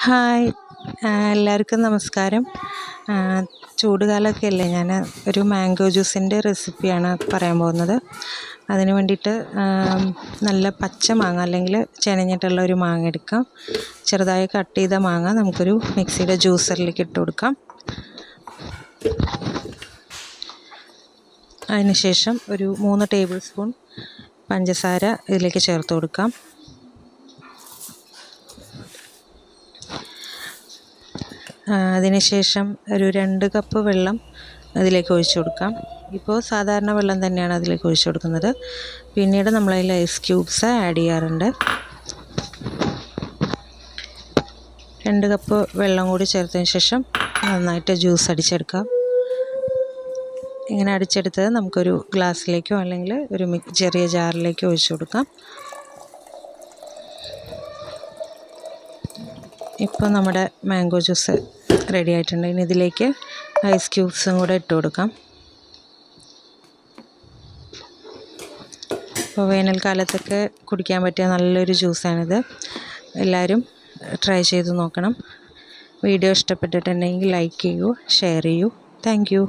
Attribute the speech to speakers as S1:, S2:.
S1: Hi, എല്ലാവർക്കും നമസ്കാരം. ചൂടുകാലമൊക്കെ അല്ലേ, ഞാൻ ഒരു മാംഗോ ജ്യൂസിൻ്റെ റെസിപ്പിയാണ് പറയാൻ പോകുന്നത്. അതിന് വേണ്ടിയിട്ട് നല്ല പച്ച മാങ്ങ അല്ലെങ്കിൽ ചെനഞ്ഞിട്ടുള്ള ഒരു മാങ്ങ എടുക്കാം. ചെറുതായി കട്ട് ചെയ്ത മാങ്ങ നമുക്കൊരു മിക്സിയുടെ ജ്യൂസറിലേക്ക് ഇട്ട് കൊടുക്കാം. അതിനുശേഷം ഒരു 3 ടേബിൾ സ്പൂൺ പഞ്ചസാര ഇതിലേക്ക് ചേർത്ത് കൊടുക്കാം. അതിനുശേഷം ഒരു 2 കപ്പ് വെള്ളം അതിലേക്ക് ഒഴിച്ചു കൊടുക്കാം. ഇപ്പോൾ സാധാരണ വെള്ളം തന്നെയാണ് അതിലേക്ക് ഒഴിച്ചു കൊടുക്കുന്നത്. പിന്നീട് നമ്മളതിൽ ഐസ് ക്യൂബ്സ് ആഡ് ചെയ്യാറുണ്ട്. 2 കപ്പ് വെള്ളം കൂടി ചേർത്തതിന് ശേഷം നന്നായിട്ട് ജ്യൂസ് അടിച്ചെടുക്കാം. ഇങ്ങനെ അടിച്ചെടുത്തത് നമുക്കൊരു ഗ്ലാസ്സിലേക്കോ അല്ലെങ്കിൽ ഒരു ചെറിയ ജാറിലേക്കോ ഒഴിച്ചു കൊടുക്കാം. ഇപ്പോൾ നമ്മുടെ മാംഗോ ജ്യൂസ് റെഡി ആയിട്ടുണ്ട്. ഇനി ഇതിലേക്ക് ഐസ് ക്യൂബ്സും കൂടെ ഇട്ട് കൊടുക്കാം. ഇപ്പോൾ വേനൽക്കാലത്തൊക്കെ കുടിക്കാൻ പറ്റിയ നല്ലൊരു ജ്യൂസാണിത്. എല്ലാവരും ട്രൈ ചെയ്ത് നോക്കണം. വീഡിയോ ഇഷ്ടപ്പെട്ടിട്ടുണ്ടെങ്കിൽ ലൈക്ക് ചെയ്യൂ, ഷെയർ ചെയ്യൂ. Thank you.